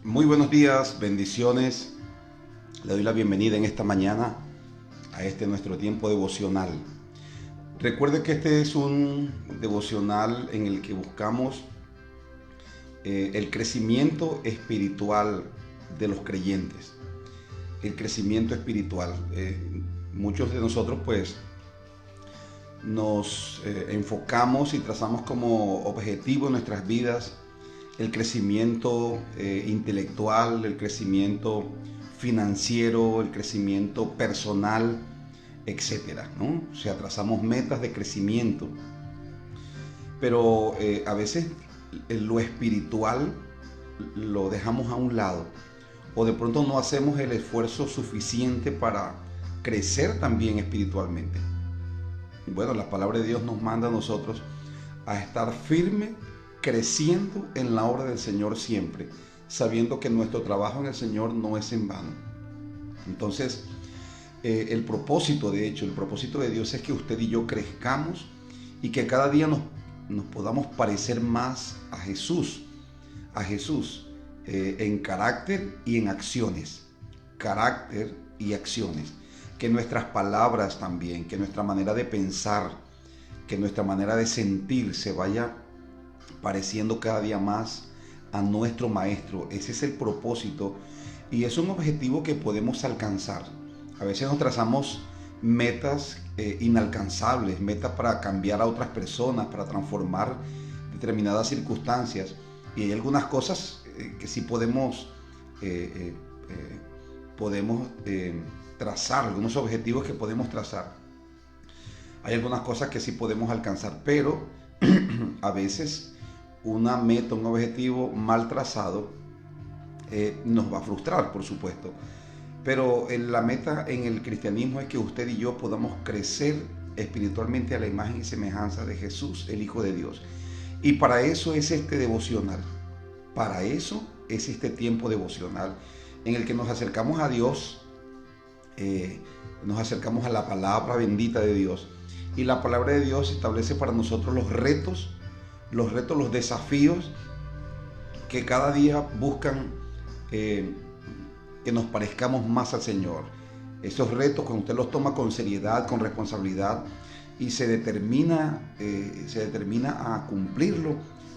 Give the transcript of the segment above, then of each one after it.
Muy buenos días, bendiciones. Le doy la bienvenida en esta mañana a este nuestro tiempo devocional. Recuerde que este es un devocional en el que buscamos el crecimiento espiritual de los creyentes. El crecimiento espiritual. Muchos de nosotros pues nos enfocamos y trazamos como objetivo en nuestras vidas el crecimiento intelectual, el crecimiento financiero, el crecimiento personal, etcétera, ¿no? O sea, trazamos metas de crecimiento, pero a veces lo espiritual lo dejamos a un lado, o de pronto no hacemos el esfuerzo suficiente para crecer también espiritualmente. Bueno, la palabra de Dios nos manda a nosotros a estar firme, creciendo en la obra del Señor siempre, sabiendo que nuestro trabajo en el Señor no es en vano. Entonces, el propósito de Dios es que usted y yo crezcamos y que cada día nos podamos parecer más a Jesús, en carácter y en acciones, carácter y acciones. Que nuestras palabras también, que nuestra manera de pensar, que nuestra manera de sentir se vaya pareciendo cada día más a nuestro Maestro. Ese es el propósito y es un objetivo que podemos alcanzar. A veces nos trazamos metas inalcanzables, metas para cambiar a otras personas, para transformar determinadas circunstancias, y hay algunas cosas que sí podemos trazar, algunos objetivos que podemos trazar. Hay algunas cosas que sí podemos alcanzar, pero a veces una meta, un objetivo mal trazado nos va a frustrar, por supuesto. Pero la meta en el cristianismo es que usted y yo podamos crecer espiritualmente a la imagen y semejanza de Jesús, el Hijo de Dios. Y para eso es este devocional. Para eso es este tiempo devocional en el que nos acercamos a Dios, nos acercamos a la palabra bendita de Dios. Y la palabra de Dios establece para nosotros los retos, los desafíos que cada día buscan que nos parezcamos más al Señor. Esos retos, cuando usted los toma con seriedad, con responsabilidad y se determina a cumplirlo,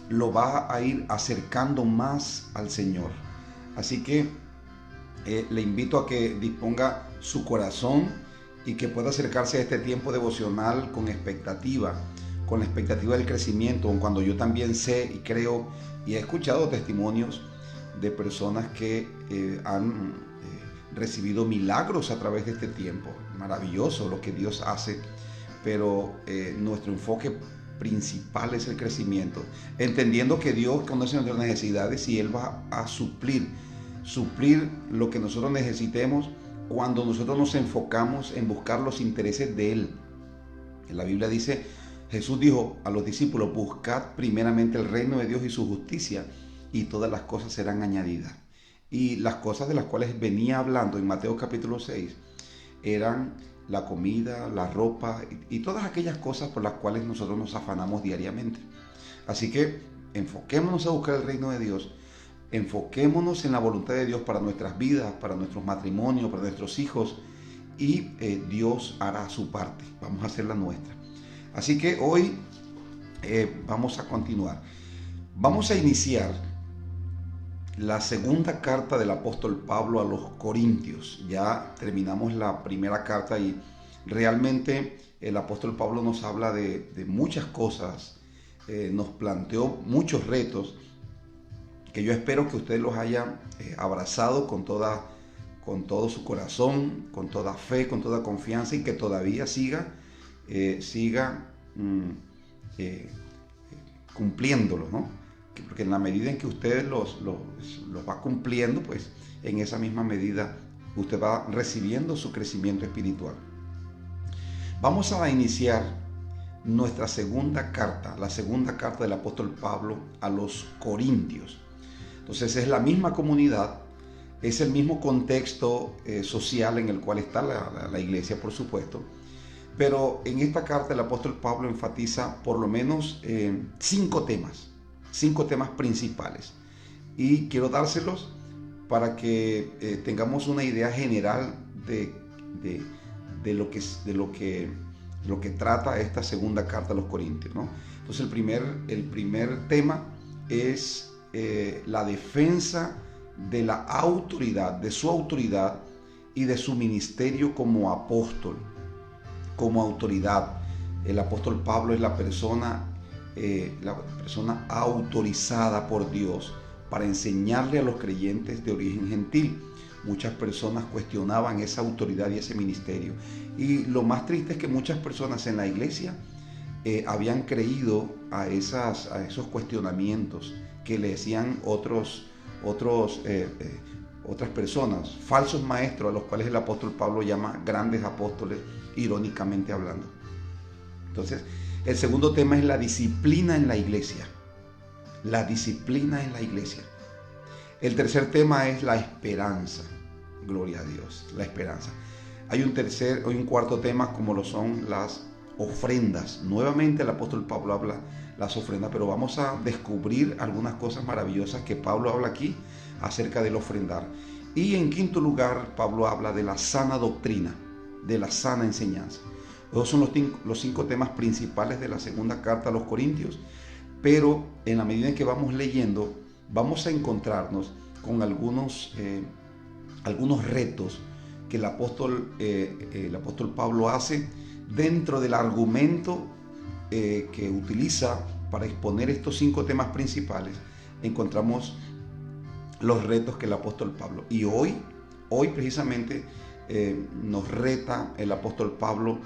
lo va a ir acercando más al Señor. Así que le invito a que disponga su corazón y que pueda acercarse a este tiempo devocional con expectativa del crecimiento, cuando yo también sé y creo y he escuchado testimonios de personas que han recibido milagros a través de este tiempo. Maravilloso lo que Dios hace, pero nuestro enfoque principal es el crecimiento, entendiendo que Dios conoce nuestras necesidades y Él va a suplir lo que nosotros necesitemos cuando nosotros nos enfocamos en buscar los intereses de Él. En la Biblia dice, Jesús dijo a los discípulos: buscad primeramente el reino de Dios y su justicia, y todas las cosas serán añadidas. Y las cosas de las cuales venía hablando en Mateo capítulo 6 eran la comida, la ropa y todas aquellas cosas por las cuales nosotros nos afanamos diariamente. Así que enfoquémonos a buscar el reino de Dios, enfoquémonos en la voluntad de Dios para nuestras vidas, para nuestros matrimonios, para nuestros hijos, y Dios hará su parte. Vamos a hacer la nuestra. Así que hoy vamos a continuar. Vamos a iniciar la segunda carta del apóstol Pablo a los Corintios. Ya terminamos la primera carta y realmente el apóstol Pablo nos habla de muchas cosas, nos planteó muchos retos que yo espero que usted los haya abrazado con todo su corazón, con toda fe, con toda confianza, y que todavía siga cumpliéndolos, ¿no? Porque en la medida en que usted los va cumpliendo, pues en esa misma medida usted va recibiendo su crecimiento espiritual. Vamos a iniciar nuestra segunda carta, la segunda carta del apóstol Pablo a los Corintios. Entonces es la misma comunidad, es el mismo contexto social en el cual está la iglesia, por supuesto, pero en esta carta el apóstol Pablo enfatiza por lo menos 5 temas principales, y quiero dárselos para que tengamos una idea general de lo que trata esta segunda carta a los Corintios, ¿no? Entonces el primer tema es la defensa de la autoridad, de su autoridad y de su ministerio como apóstol, como autoridad. El apóstol Pablo es la persona autorizada por Dios para enseñarle a los creyentes de origen gentil. Muchas personas cuestionaban esa autoridad y ese ministerio. Y lo más triste es que muchas personas en la iglesia habían creído a esos cuestionamientos que le decían otras personas, falsos maestros, a los cuales el apóstol Pablo llama grandes apóstoles, irónicamente hablando. Entonces, el segundo tema es la disciplina en la iglesia. La disciplina en la iglesia. El tercer tema es la esperanza. Gloria a Dios, la esperanza. Hay un cuarto tema, como lo son las ofrendas. Nuevamente el apóstol Pablo habla las ofrendas, pero vamos a descubrir algunas cosas maravillosas que Pablo habla aquí acerca del ofrendar. Y en quinto lugar, Pablo habla de la sana doctrina, de la sana enseñanza. Esos son los 5 temas principales de la segunda carta a los Corintios, pero en la medida en que vamos leyendo, vamos a encontrarnos con algunos retos que el apóstol Pablo hace dentro del argumento que utiliza para exponer estos 5 temas principales. Encontramos los retos que el apóstol Pablo, y hoy precisamente nos reta el apóstol Pablo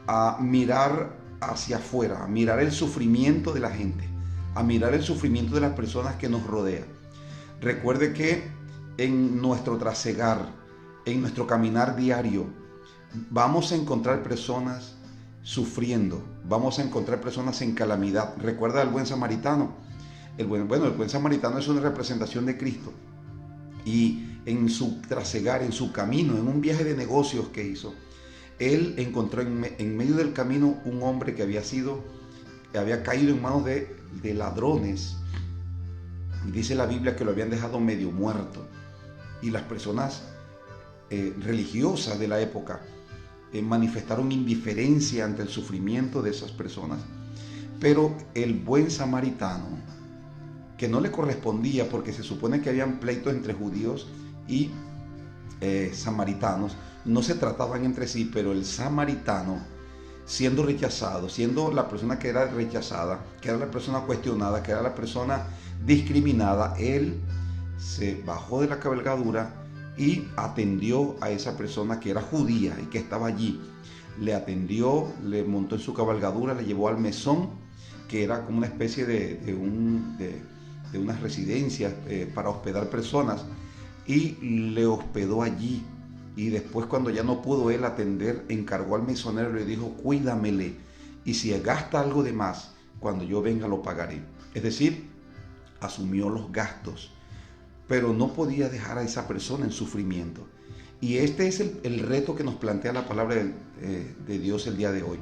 a mirar hacia afuera, a mirar el sufrimiento de la gente, a mirar el sufrimiento de las personas que nos rodean. Recuerde que en nuestro trasegar, en nuestro caminar diario, vamos a encontrar personas sufriendo, vamos a encontrar personas en calamidad. Recuerda al buen samaritano. El buen samaritano es una representación de Cristo. Y en su trasegar, en su camino, en un viaje de negocios que hizo, él encontró en medio del camino un hombre que había caído en manos de ladrones. Y dice la Biblia que lo habían dejado medio muerto. Y las personas religiosas de la época manifestaron indiferencia ante el sufrimiento de esas personas. Pero el buen samaritano, que no le correspondía, porque se supone que habían pleitos entre judíos y samaritanos, no se trataban entre sí, pero el samaritano, siendo rechazado, siendo la persona que era rechazada, que era la persona cuestionada, que era la persona discriminada, él se bajó de la cabalgadura y atendió a esa persona que era judía y que estaba allí. Le atendió, le montó en su cabalgadura, le llevó al mesón, que era como una especie de unas residencias para hospedar personas, y le hospedó allí. Y después, cuando ya no pudo él atender, encargó al mesonero y le dijo: cuídamele, y si gasta algo de más, cuando yo venga lo pagaré. Es decir, asumió los gastos, pero no podía dejar a esa persona en sufrimiento. Y este es el reto que nos plantea la palabra de Dios el día de hoy.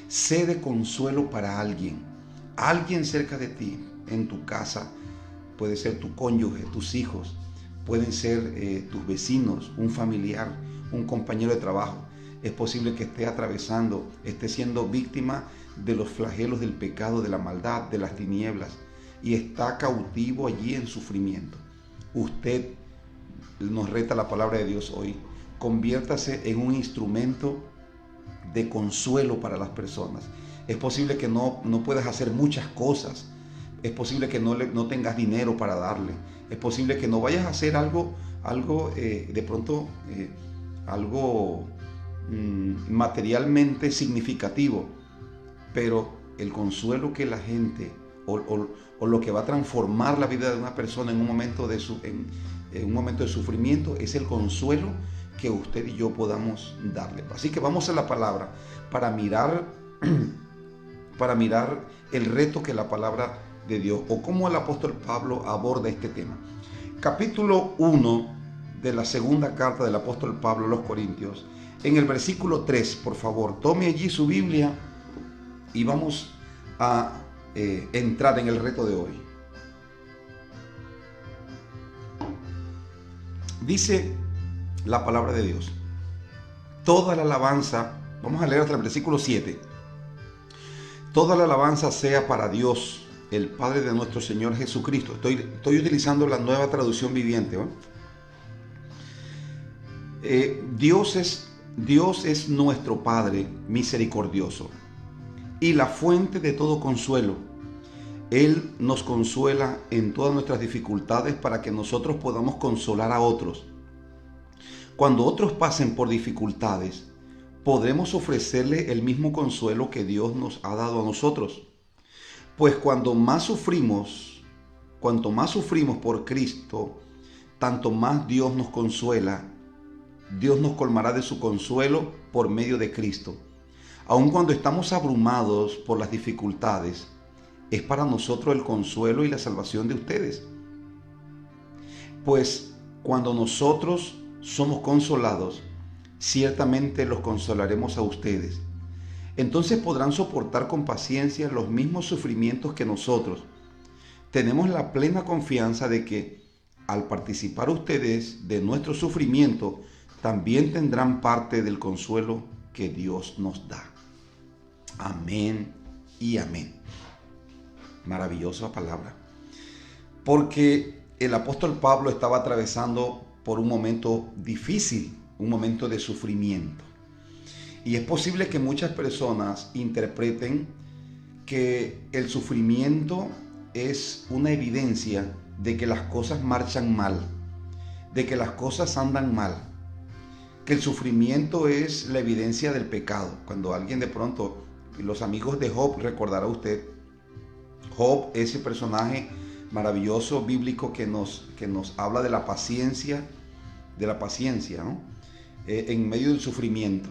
Sé de consuelo para alguien cerca de ti, en tu casa. Puede ser tu cónyuge, tus hijos, pueden ser tus vecinos, un familiar, un compañero de trabajo. Es posible que esté siendo víctima de los flagelos del pecado, de la maldad, de las tinieblas, y está cautivo allí en sufrimiento. Usted, nos reta la palabra de Dios hoy, conviértase en un instrumento de consuelo para las personas. Es posible que no puedas hacer muchas cosas. Es posible que no tengas dinero para darle. Es posible que no vayas a hacer algo materialmente significativo. Pero el consuelo que la gente, o lo que va a transformar la vida de una persona en un momento de sufrimiento, es el consuelo que usted y yo podamos darle. Así que vamos a la palabra para mirar el reto que la palabra de Dios, o cómo el apóstol Pablo aborda este tema. Capítulo 1 de la segunda carta del apóstol Pablo a los Corintios, en el versículo 3, por favor, tome allí su Biblia y vamos a entrar en el reto de hoy. Dice la palabra de Dios: toda la alabanza, vamos a leer hasta el versículo 7. Toda la alabanza sea para Dios, el Padre de nuestro Señor Jesucristo. Estoy utilizando la Nueva Traducción Viviente, ¿no? Dios es nuestro Padre misericordioso y la fuente de todo consuelo. Él nos consuela en todas nuestras dificultades para que nosotros podamos consolar a otros. Cuando otros pasen por dificultades, podremos ofrecerle el mismo consuelo que Dios nos ha dado a nosotros. Pues cuanto más sufrimos por Cristo, tanto más Dios nos consuela. Dios nos colmará de su consuelo por medio de Cristo. Aun cuando estamos abrumados por las dificultades, es para nosotros el consuelo y la salvación de ustedes. Pues cuando nosotros somos consolados, ciertamente los consolaremos a ustedes. Entonces podrán soportar con paciencia los mismos sufrimientos que nosotros. Tenemos la plena confianza de que al participar ustedes de nuestro sufrimiento, también tendrán parte del consuelo que Dios nos da. Amén y amén. Maravillosa palabra. Porque el apóstol Pablo estaba atravesando por un momento difícil, un momento de sufrimiento. Y es posible que muchas personas interpreten que el sufrimiento es una evidencia de que las cosas marchan mal, de que las cosas andan mal, que el sufrimiento es la evidencia del pecado. Cuando alguien de pronto, los amigos de Job, recordará usted, Job, ese personaje maravilloso bíblico que nos habla de la paciencia, ¿no? En medio del sufrimiento.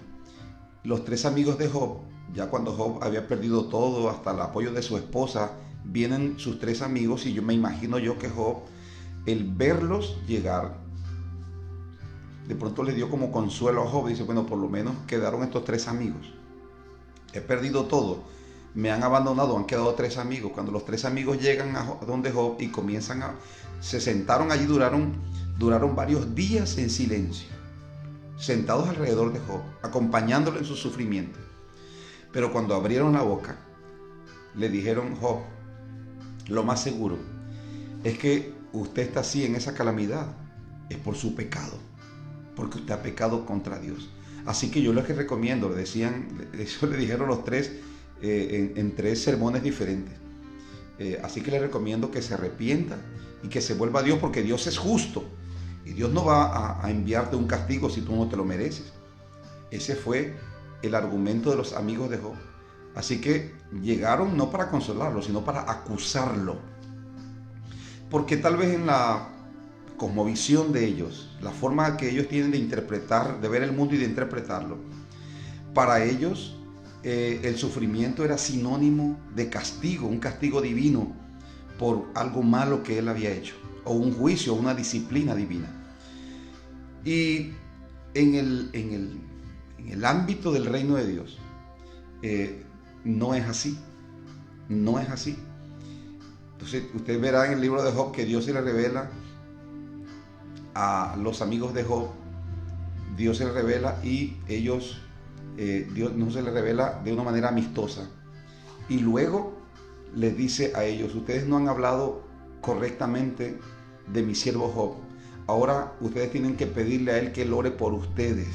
Los tres amigos de Job, ya cuando Job había perdido todo, hasta el apoyo de su esposa, vienen sus tres amigos y yo me imagino que Job, el verlos llegar, de pronto le dio como consuelo a Job y dice, bueno, por lo menos quedaron estos tres amigos. He perdido todo, me han abandonado, han quedado tres amigos. Cuando los tres amigos llegan a donde Job y se sentaron allí, duraron varios días en silencio, sentados alrededor de Job, acompañándolo en su sufrimiento. Pero cuando abrieron la boca, le dijeron: Job, lo más seguro es que usted está así en esa calamidad, es por su pecado, porque usted ha pecado contra Dios. Así que yo les recomiendo, eso le dijeron los tres en tres sermones diferentes. Así que les recomiendo que se arrepienta y que se vuelva a Dios, porque Dios es justo. Y Dios no va a enviarte un castigo si tú no te lo mereces. Ese fue el argumento de los amigos de Job. Así que llegaron no para consolarlo, sino para acusarlo. Porque tal vez en la cosmovisión de ellos, la forma que ellos tienen de interpretar, de ver el mundo y de interpretarlo, para ellos el sufrimiento era sinónimo de castigo, un castigo divino por algo malo que él había hecho, o un juicio, una disciplina divina. Y en el ámbito del reino de Dios, no es así. No es así. Entonces, usted verá en el libro de Job que Dios se le revela a los amigos de Job. Dios se le revela y ellos, Dios no se le revela de una manera amistosa. Y luego les dice a ellos: ustedes no han hablado correctamente de mi siervo Job. Ahora ustedes tienen que pedirle a él que él ore por ustedes,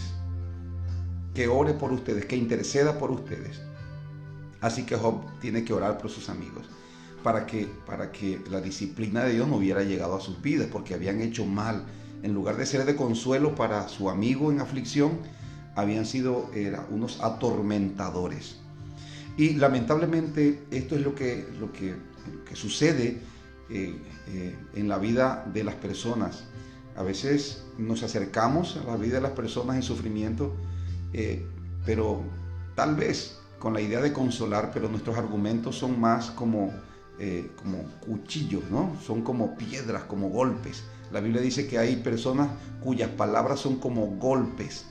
que ore por ustedes, que interceda por ustedes. Así que Job tiene que orar por sus amigos para que la disciplina de Dios no hubiera llegado a sus vidas, porque habían hecho mal. En lugar de ser de consuelo para su amigo en aflicción, habían sido unos atormentadores. Y lamentablemente esto es lo que sucede en la vida de las personas. A veces nos acercamos a la vida de las personas en sufrimiento, pero tal vez con la idea de consolar, pero nuestros argumentos son más como cuchillos, ¿no? Son como piedras, como golpes. La Biblia dice que hay personas cuyas palabras son como golpes.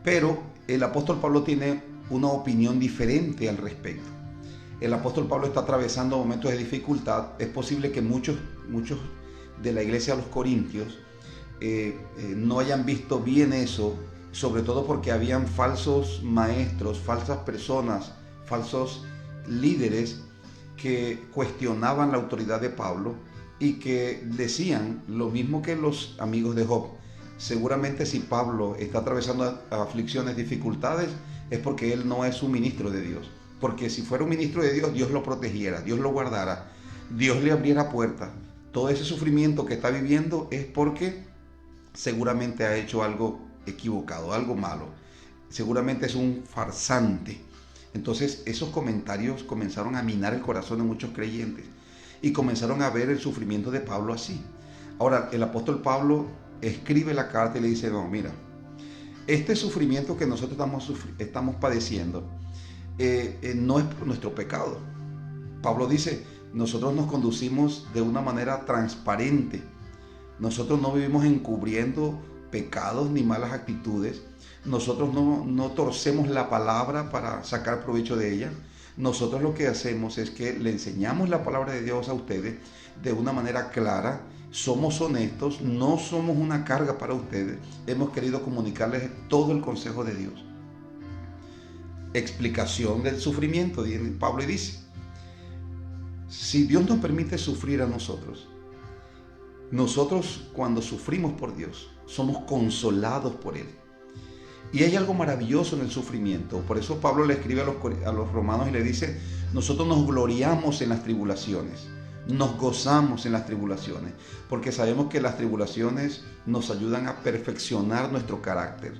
Pero el apóstol Pablo tiene una opinión diferente al respecto. El apóstol Pablo está atravesando momentos de dificultad. Es posible que muchos de la iglesia de los Corintios no hayan visto bien eso, sobre todo porque habían falsos maestros, falsas personas, falsos líderes que cuestionaban la autoridad de Pablo y que decían lo mismo que los amigos de Job. Seguramente si Pablo está atravesando aflicciones, dificultades, es porque él no es un ministro de Dios. Porque si fuera un ministro de Dios, Dios lo protegiera, Dios lo guardara, Dios le abriera puertas. Todo ese sufrimiento que está viviendo es porque seguramente ha hecho algo equivocado, algo malo. Seguramente es un farsante. Entonces esos comentarios comenzaron a minar el corazón de muchos creyentes y comenzaron a ver el sufrimiento de Pablo así. Ahora, el apóstol Pablo escribe la carta y le dice, no, mira, este sufrimiento que nosotros estamos padeciendo no es por nuestro pecado. Pablo dice, nosotros nos conducimos de una manera transparente. Nosotros no vivimos encubriendo pecados ni malas actitudes. Nosotros no torcemos la palabra para sacar provecho de ella. Nosotros lo que hacemos es que le enseñamos la palabra de Dios a ustedes de una manera clara. Somos honestos, no somos una carga para ustedes. Hemos querido comunicarles todo el consejo de Dios. Explicación del sufrimiento, Pablo dice, si Dios nos permite sufrir a nosotros cuando sufrimos por Dios, somos consolados por Él. Y hay algo maravilloso en el sufrimiento. Por eso Pablo le escribe a los romanos y le dice, nosotros nos gloriamos en las tribulaciones, nos gozamos en las tribulaciones, porque sabemos que las tribulaciones nos ayudan a perfeccionar nuestro carácter,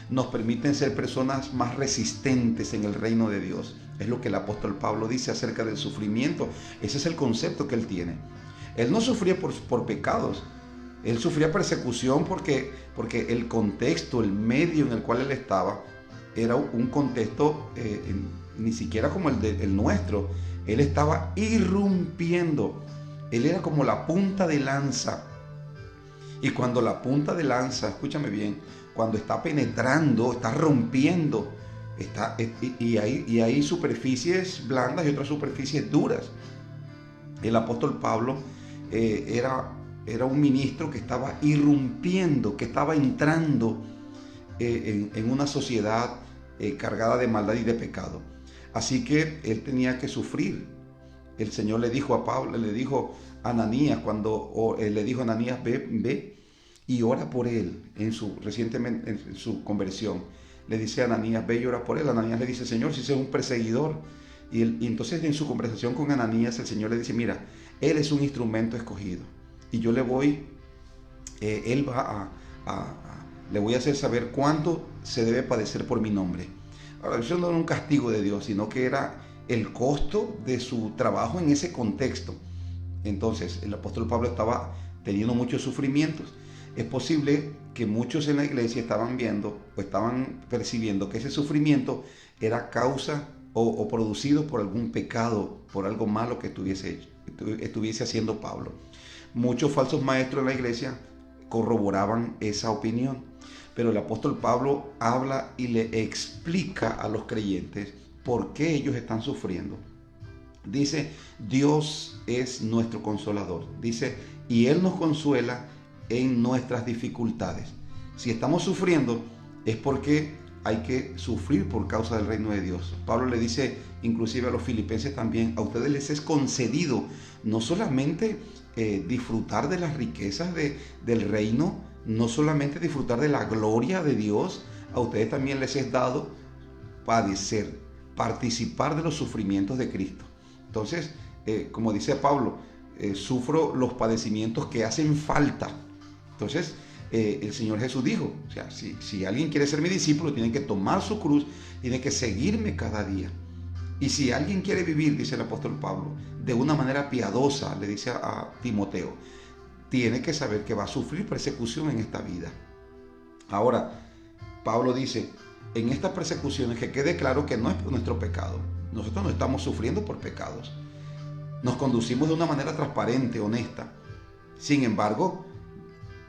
nos permiten ser personas más resistentes en el reino de Dios. Es lo que el apóstol Pablo dice acerca del sufrimiento. Ese es el concepto que él tiene. Él no sufría por pecados. Él sufría persecución porque el contexto, el medio en el cual él estaba, era un contexto ni siquiera como el nuestro. Él estaba irrumpiendo. Él era como la punta de lanza. Y cuando la punta de lanza, escúchame bien, cuando está penetrando, está rompiendo, y hay superficies blandas y otras superficies duras. El apóstol Pablo era un ministro que estaba irrumpiendo, que estaba entrando en una sociedad cargada de maldad y de pecado. Así que él tenía que sufrir. El Señor le dijo a Pablo, le dijo a Ananías, le dijo a Ananías, ve y ora por él recientemente en su conversión. Le dice a Ananías, ve y ora por él. Ananías le dice, Señor, si ese es un perseguidor. Y entonces en su conversación con Ananías, el Señor le dice, mira, él es un instrumento escogido. Y yo le voy a hacer saber cuánto se debe padecer por mi nombre. Ahora, eso no era un castigo de Dios, sino que era el costo de su trabajo en ese contexto. Entonces, el apóstol Pablo estaba teniendo muchos sufrimientos. Es posible que muchos en la iglesia estaban viendo o estaban percibiendo que ese sufrimiento era causa o producido por algún pecado, por algo malo que estuviese haciendo Pablo. Muchos falsos maestros en la iglesia corroboraban esa opinión, pero el apóstol Pablo habla y le explica a los creyentes por qué ellos están sufriendo. Dice, Dios es nuestro consolador. Dice, y Él nos consuela en nuestras dificultades. Si estamos sufriendo es porque hay que sufrir por causa del reino de Dios. Pablo le dice inclusive a los filipenses también, a ustedes les es concedido no solamente disfrutar de las riquezas del reino, no solamente disfrutar de la gloria de Dios, a ustedes también les es dado padecer, participar de los sufrimientos de Cristo. Entonces, como dice Pablo, sufro los padecimientos que hacen falta. Entonces, el Señor Jesús dijo, o sea, si alguien quiere ser mi discípulo, tiene que tomar su cruz, tiene que seguirme cada día. Y si alguien quiere vivir, dice el apóstol Pablo, de una manera piadosa, le dice a Timoteo, tiene que saber que va a sufrir persecución en esta vida. Ahora, Pablo dice, en estas persecuciones que quede claro que no es por nuestro pecado. Nosotros no estamos sufriendo por pecados. Nos conducimos de una manera transparente, honesta. Sin embargo,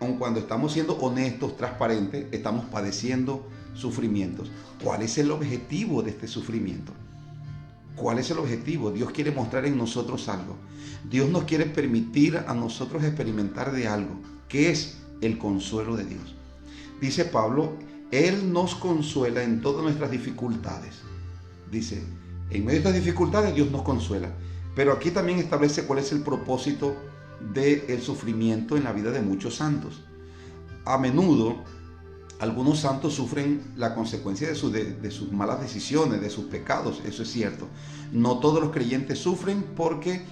aun cuando estamos siendo honestos, transparentes, estamos padeciendo sufrimientos. ¿Cuál es el objetivo de este sufrimiento? ¿Cuál es el objetivo? Dios quiere mostrar en nosotros algo. Dios nos quiere permitir a nosotros experimentar de algo. ¿Qué es? el consuelo de Dios. Dice Pablo, Él nos consuela en todas nuestras dificultades. Dice, en medio de estas dificultades Dios nos consuela. Pero aquí también establece cuál es el propósito del sufrimiento en la vida de muchos santos. A menudo, algunos santos sufren la consecuencia de sus malas decisiones, de sus pecados, eso es cierto. No todos los creyentes sufren porque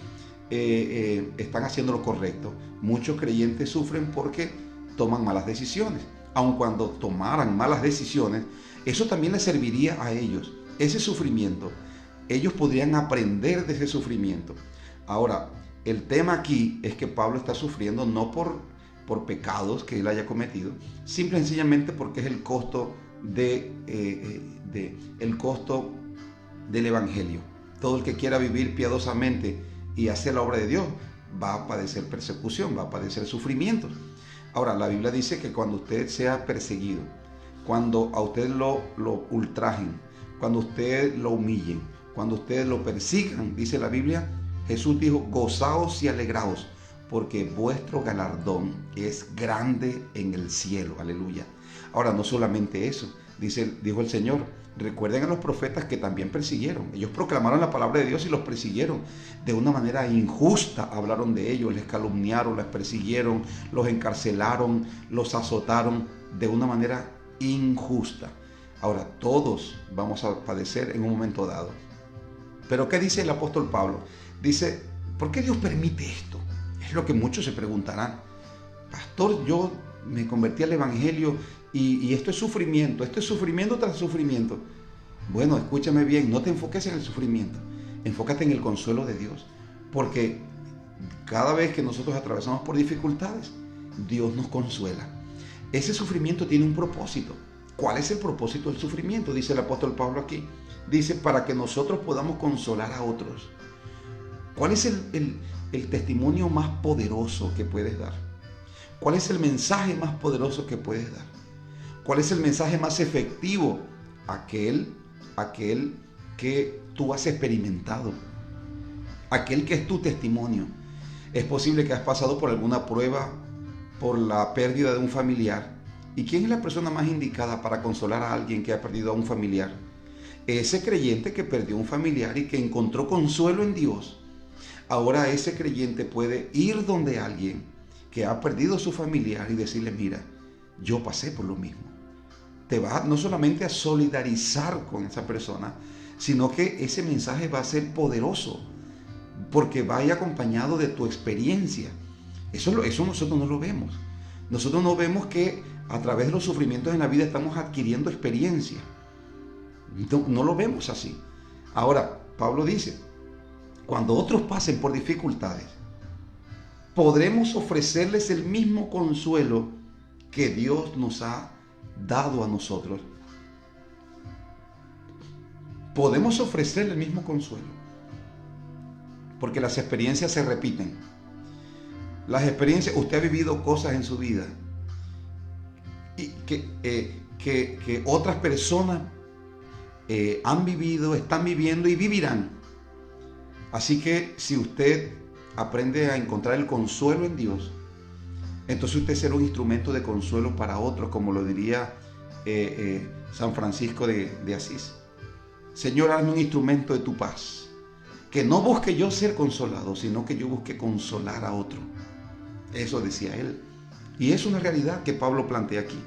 están haciendo lo correcto. Muchos creyentes sufren porque toman malas decisiones. Aun cuando tomaran malas decisiones, eso también les serviría a ellos. Ese sufrimiento, ellos podrían aprender de ese sufrimiento. Ahora, el tema aquí es que Pablo está sufriendo no por pecados que él haya cometido, simple y sencillamente porque es el costo el costo del evangelio. Todo el que quiera vivir piadosamente y hacer la obra de Dios va a padecer persecución, va a padecer sufrimientos. Ahora, la Biblia dice que cuando usted sea perseguido, cuando a usted lo ultrajen, cuando usted lo humillen, cuando ustedes lo persigan, dice la Biblia, Jesús dijo, gozaos y alegraos, porque vuestro galardón es grande en el cielo. Aleluya. Ahora, no solamente eso, dijo el Señor, recuerden a los profetas que también persiguieron. Ellos proclamaron la palabra de Dios y los persiguieron de una manera injusta. Hablaron de ellos, les calumniaron, les persiguieron, los encarcelaron, los azotaron de una manera injusta. Ahora, todos vamos a padecer en un momento dado. Pero ¿qué dice el apóstol Pablo? Dice, ¿por qué Dios permite esto? Es lo que muchos se preguntarán. Pastor, yo me convertí al evangelio y esto es sufrimiento tras sufrimiento. Bueno, escúchame bien, no te enfoques en el sufrimiento, enfócate en el consuelo de Dios, porque cada vez que nosotros atravesamos por dificultades, Dios nos consuela. Ese sufrimiento tiene un propósito. ¿Cuál es el propósito del sufrimiento? Dice el apóstol Pablo aquí. Dice, para que nosotros podamos consolar a otros. ¿Cuál es el testimonio más poderoso que puedes dar? ¿Cuál es el mensaje más poderoso que puedes dar? ¿Cuál es el mensaje más efectivo? Aquel que tú has experimentado. Aquel que es tu testimonio. Es posible que has pasado por alguna prueba, por la pérdida de un familiar. ¿Y quién es la persona más indicada para consolar a alguien que ha perdido a un familiar? Ese creyente que perdió un familiar y que encontró consuelo en Dios. Ahora ese creyente puede ir donde alguien que ha perdido a su familiar y decirle, mira, yo pasé por lo mismo. Te va no solamente a solidarizar con esa persona, sino que ese mensaje va a ser poderoso, porque va a ir acompañado de tu experiencia. Eso nosotros no lo vemos. Nosotros no vemos que a través de los sufrimientos en la vida estamos adquiriendo experiencia. No lo vemos así. Ahora, Pablo dice, cuando otros pasen por dificultades, podremos ofrecerles el mismo consuelo que Dios nos ha dado a nosotros. Podemos ofrecerle el mismo consuelo, porque las experiencias se repiten. Las experiencias, usted ha vivido cosas en su vida y que otras personas han vivido, están viviendo y vivirán. Así que si usted aprende a encontrar el consuelo en Dios, entonces usted será un instrumento de consuelo para otros, como lo diría San Francisco de Asís. Señor, hazme un instrumento de tu paz, que no busque yo ser consolado, sino que yo busque consolar a otro. Eso decía él. Y es una realidad que Pablo plantea aquí.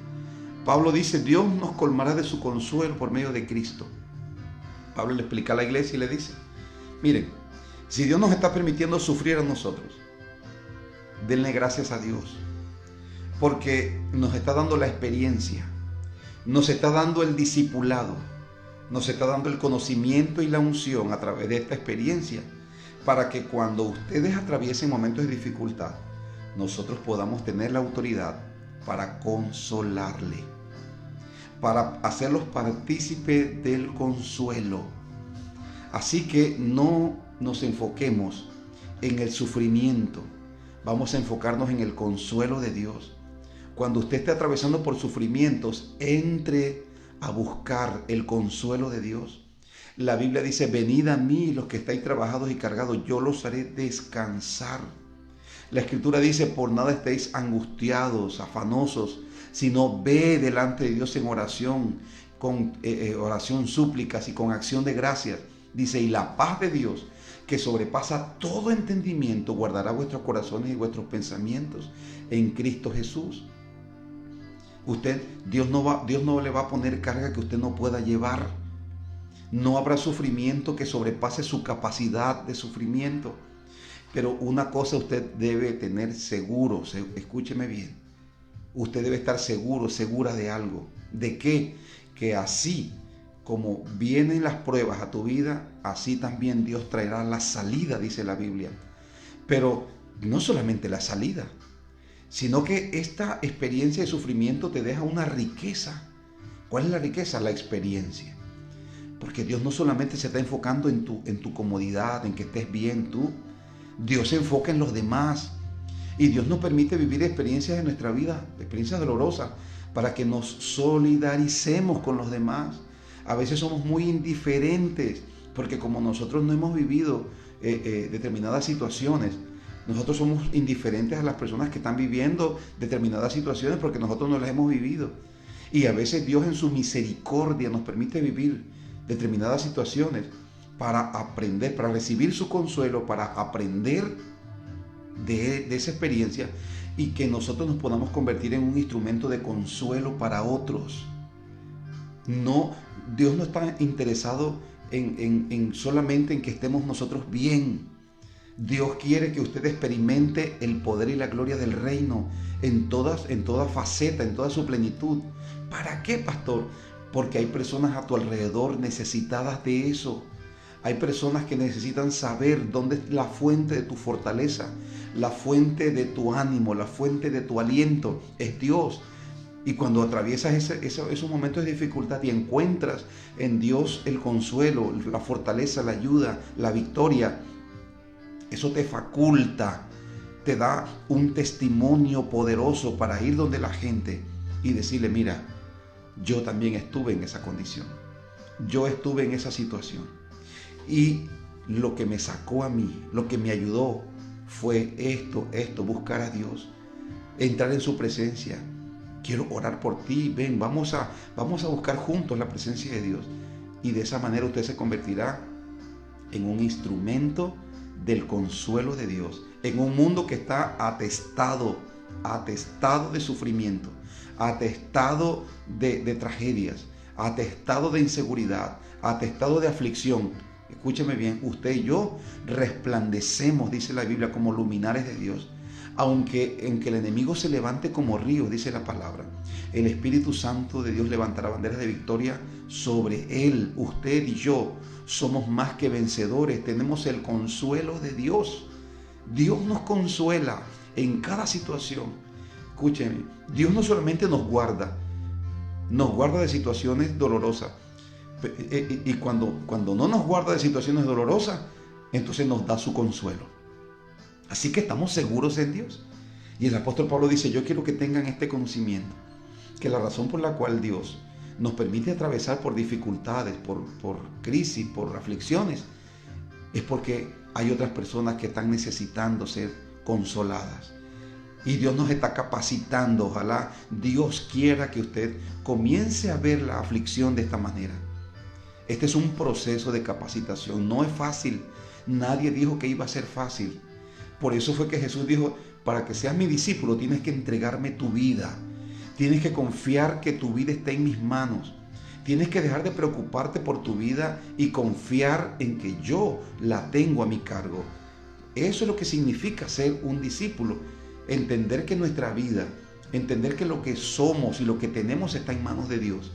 Pablo dice, Dios nos colmará de su consuelo por medio de Cristo. Pablo le explica a la iglesia y le dice, miren, si Dios nos está permitiendo sufrir a nosotros, denle gracias a Dios, porque nos está dando la experiencia, nos está dando el discipulado, nos está dando el conocimiento y la unción a través de esta experiencia, para que cuando ustedes atraviesen momentos de dificultad, nosotros podamos tener la autoridad para consolarle, para hacerlos partícipes del consuelo. Así que no nos enfoquemos en el sufrimiento, vamos a enfocarnos en el consuelo de Dios. Cuando usted esté atravesando por sufrimientos, entre a buscar el consuelo de Dios. La Biblia dice, venid a mí los que estáis trabajados y cargados, yo los haré descansar. La Escritura dice, por nada estéis angustiados, afanosos, sino ve delante de Dios en oración, con oración, súplicas y con acción de gracias. Dice, y la paz de Dios, que sobrepasa todo entendimiento, guardará vuestros corazones y vuestros pensamientos en Cristo Jesús. Dios no le va a poner carga que usted no pueda llevar. No habrá sufrimiento que sobrepase su capacidad de sufrimiento. Pero una cosa usted debe tener seguro, escúcheme bien. Usted debe estar seguro, segura de algo. ¿De qué? Que así como vienen las pruebas a tu vida, así también Dios traerá la salida, dice la Biblia. Pero no solamente la salida, sino que esta experiencia de sufrimiento te deja una riqueza. ¿Cuál es la riqueza? La experiencia. Porque Dios no solamente se está enfocando en tu comodidad, en que estés bien tú. Dios se enfoca en los demás. Y Dios nos permite vivir experiencias en nuestra vida, experiencias dolorosas, para que nos solidaricemos con los demás. A veces somos muy indiferentes, porque como nosotros no hemos vivido determinadas situaciones, nosotros somos indiferentes a las personas que están viviendo determinadas situaciones porque nosotros no las hemos vivido. Y a veces Dios en su misericordia nos permite vivir determinadas situaciones para aprender, para recibir su consuelo, para aprender de esa experiencia y que nosotros nos podamos convertir en un instrumento de consuelo para otros. No, Dios no está interesado en solamente en que estemos nosotros bien. Dios quiere que usted experimente el poder y la gloria del reino en toda faceta, en toda su plenitud. ¿Para qué, pastor? Porque hay personas a tu alrededor necesitadas de eso. Hay personas que necesitan saber dónde es la fuente de tu fortaleza, la fuente de tu ánimo, la fuente de tu aliento. Es Dios. Y cuando atraviesas esos momentos de dificultad y encuentras en Dios el consuelo, la fortaleza, la ayuda, la victoria, eso te faculta, te da un testimonio poderoso para ir donde la gente y decirle, mira, yo también estuve en esa condición, yo estuve en esa situación. Y lo que me sacó a mí, lo que me ayudó fue esto, buscar a Dios, entrar en su presencia. Quiero orar por ti, ven, vamos a buscar juntos la presencia de Dios. Y de esa manera usted se convertirá en un instrumento del consuelo de Dios, en un mundo que está atestado de sufrimiento, atestado de tragedias, atestado de inseguridad, atestado de aflicción. Escúcheme bien, usted y yo resplandecemos, dice la Biblia, como luminares de Dios. Aunque el enemigo se levante como río, dice la palabra, el Espíritu Santo de Dios levantará banderas de victoria sobre él. Usted y yo somos más que vencedores, tenemos el consuelo de Dios. Dios nos consuela en cada situación. Escúcheme, Dios no solamente nos guarda de situaciones dolorosas. Y cuando no nos guarda de situaciones dolorosas, entonces nos da su consuelo. Así que estamos seguros en Dios. Y el apóstol Pablo dice, yo quiero que tengan este conocimiento, que la razón por la cual Dios nos permite atravesar por dificultades, por crisis, por aflicciones, es porque hay otras personas que están necesitando ser consoladas. Y Dios nos está capacitando. Ojalá Dios quiera que usted comience a ver la aflicción de esta manera. Este es un proceso de capacitación. No es fácil. Nadie dijo que iba a ser fácil. Por eso fue que Jesús dijo, para que seas mi discípulo tienes que entregarme tu vida. Tienes que confiar que tu vida está en mis manos. Tienes que dejar de preocuparte por tu vida y confiar en que yo la tengo a mi cargo. Eso es lo que significa ser un discípulo. Entender que nuestra vida, entender que lo que somos y lo que tenemos está en manos de Dios.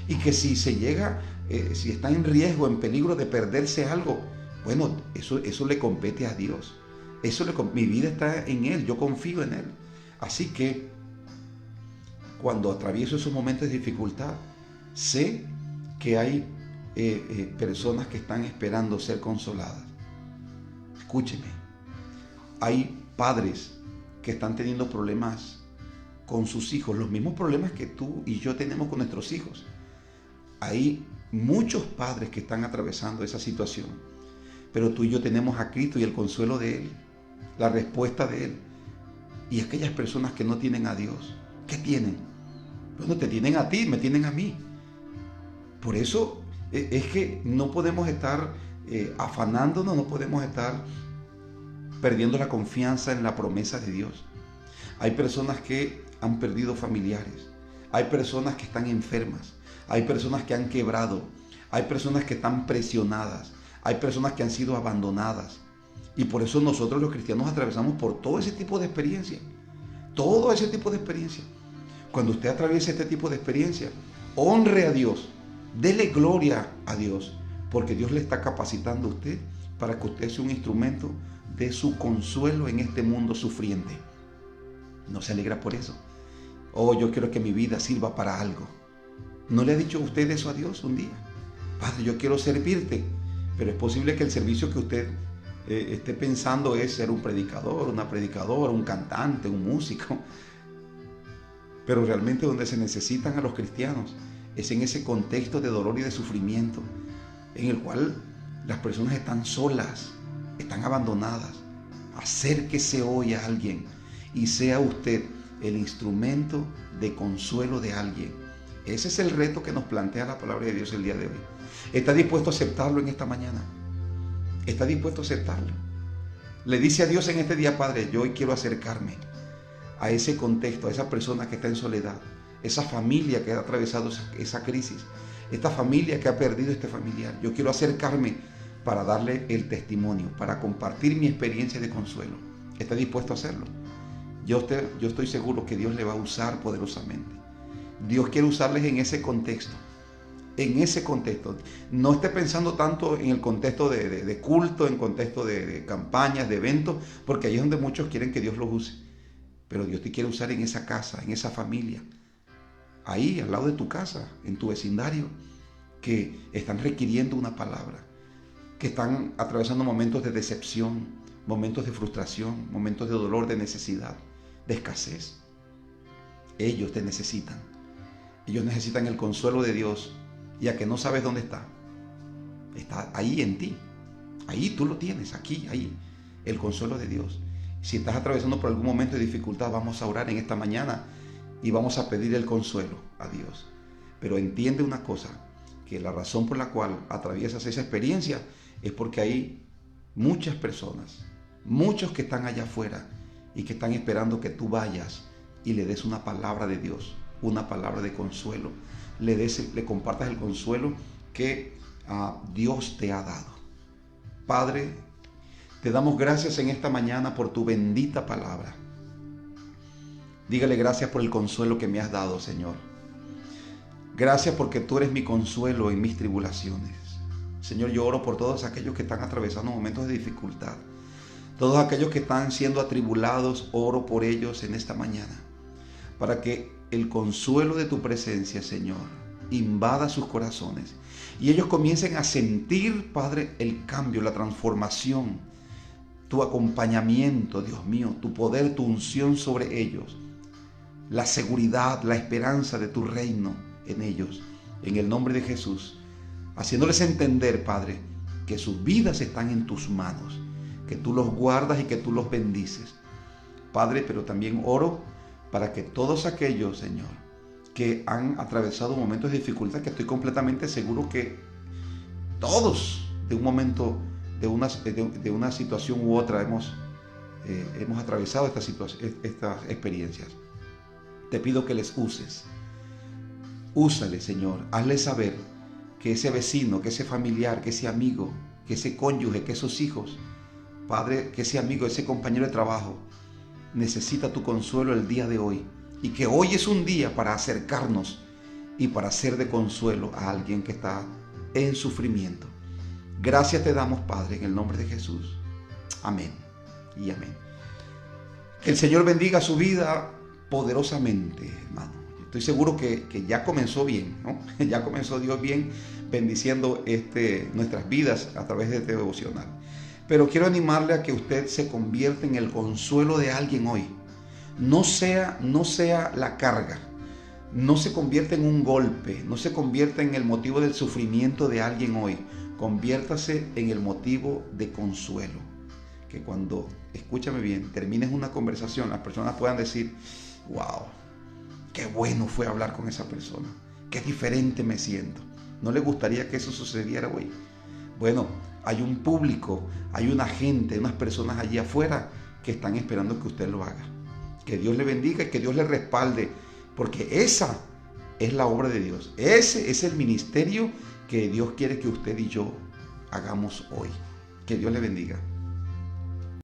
Y que si si está en riesgo, en peligro de perderse algo, bueno, eso le compete a Dios. Mi vida está en Él, yo confío en Él. Así que cuando atravieso esos momentos de dificultad, sé que hay personas que están esperando ser consoladas. Escúcheme, hay padres que están teniendo problemas con sus hijos, los mismos problemas que tú y yo tenemos con nuestros hijos. Hay muchos padres que están atravesando esa situación, pero tú y yo tenemos a Cristo y el consuelo de Él, la respuesta de Él. Y aquellas personas que no tienen a Dios, ¿qué tienen? Bueno, te tienen a ti, me tienen a mí. Por eso es que no podemos estar afanándonos, no podemos estar perdiendo la confianza en la promesa de Dios. Hay personas que han perdido familiares, hay personas que están enfermas, hay personas que han quebrado, hay personas que están presionadas, hay personas que han sido abandonadas. Y por eso nosotros los cristianos atravesamos por todo ese tipo de experiencia. Todo ese tipo de experiencia. Cuando usted atraviesa este tipo de experiencia, honre a Dios, dele gloria a Dios, porque Dios le está capacitando a usted para que usted sea un instrumento de su consuelo en este mundo sufriente. ¿No se alegra por eso? Oh, yo quiero que mi vida sirva para algo. ¿No le ha dicho usted eso a Dios un día? Padre, yo quiero servirte, pero es posible que el servicio que usted esté pensando es ser un predicador, una predicadora, un cantante, un músico. Pero realmente donde se necesitan a los cristianos es en ese contexto de dolor y de sufrimiento, en el cual las personas están solas, están abandonadas. Acérquese hoy a alguien y sea usted el instrumento de consuelo de alguien. Ese es el reto que nos plantea la palabra de Dios el día de hoy. ¿Está dispuesto a aceptarlo en esta mañana? ¿Está dispuesto a aceptarlo? Le dice a Dios en este día: Padre, yo hoy quiero acercarme a ese contexto, a esa persona que está en soledad, esa familia que ha atravesado esa crisis, esta familia que ha perdido este familiar. Yo quiero acercarme para darle el testimonio, para compartir mi experiencia de consuelo. ¿Está dispuesto a hacerlo? Yo estoy seguro que Dios le va a usar poderosamente. Dios quiere usarles en ese contexto. En ese contexto. No esté pensando tanto en el contexto de culto, en contexto de campañas, de eventos, porque ahí es donde muchos quieren que Dios los use. Pero Dios te quiere usar en esa casa, en esa familia, ahí al lado de tu casa, en tu vecindario, que están requiriendo una palabra, que están atravesando momentos de decepción, momentos de frustración, momentos de dolor, de necesidad, de escasez. Ellos te necesitan. Ellos necesitan el consuelo de Dios. Y a que no sabes dónde está ahí en ti. Ahí tú lo tienes, aquí, ahí, el consuelo de Dios. Si estás atravesando por algún momento de dificultad, vamos a orar en esta mañana y vamos a pedir el consuelo a Dios. Pero entiende una cosa, que la razón por la cual atraviesas esa experiencia es porque hay muchas personas, muchos que están allá afuera y que están esperando que tú vayas y le des una palabra de Dios, una palabra de consuelo, le compartas el consuelo que Dios te ha dado. Padre, te damos gracias en esta mañana por tu bendita palabra. Dígale gracias por el consuelo que me has dado, Señor. Gracias porque tú eres mi consuelo en mis tribulaciones. Señor, yo oro por todos aquellos que están atravesando momentos de dificultad. Todos aquellos que están siendo atribulados, oro por ellos en esta mañana. Para que el consuelo de tu presencia, Señor, invada sus corazones. Y ellos comiencen a sentir, Padre, el cambio, la transformación, tu acompañamiento, Dios mío, tu poder, tu unción sobre ellos. La seguridad, la esperanza de tu reino en ellos. En el nombre de Jesús. Haciéndoles entender, Padre, que sus vidas están en tus manos. Que tú los guardas y que tú los bendices. Padre, pero también oro para que todos aquellos, Señor, que han atravesado momentos de dificultad, que estoy completamente seguro que todos de un momento, de una situación u otra hemos atravesado estas experiencias. Te pido que les uses. Úsale, Señor. Hazle saber que ese vecino, que ese familiar, que ese amigo, que ese cónyuge, que esos hijos, Padre, que ese amigo, ese compañero de trabajo, necesita tu consuelo el día de hoy, y que hoy es un día para acercarnos y para ser de consuelo a alguien que está en sufrimiento. Gracias te damos, Padre, en el nombre de Jesús. Amén y amén. Que el Señor bendiga su vida poderosamente, hermano. Estoy seguro que ya comenzó bien, ¿no? Ya comenzó Dios bien bendiciendo nuestras vidas a través de este devocional. Pero quiero animarle a que usted se convierta en el consuelo de alguien hoy. No sea la carga, no se convierta en un golpe, no se convierta en el motivo del sufrimiento de alguien hoy. Conviértase en el motivo de consuelo. que cuando, escúchame bien, termines una conversación, las personas puedan decir, wow, qué bueno fue hablar con esa persona, qué diferente me siento. ¿No le gustaría que eso sucediera hoy? Bueno, hay un público, hay una gente, unas personas allí afuera que están esperando que usted lo haga. Que Dios le bendiga y que Dios le respalde, porque esa es la obra de Dios. Ese es el ministerio que Dios quiere que usted y yo hagamos hoy. Que Dios le bendiga.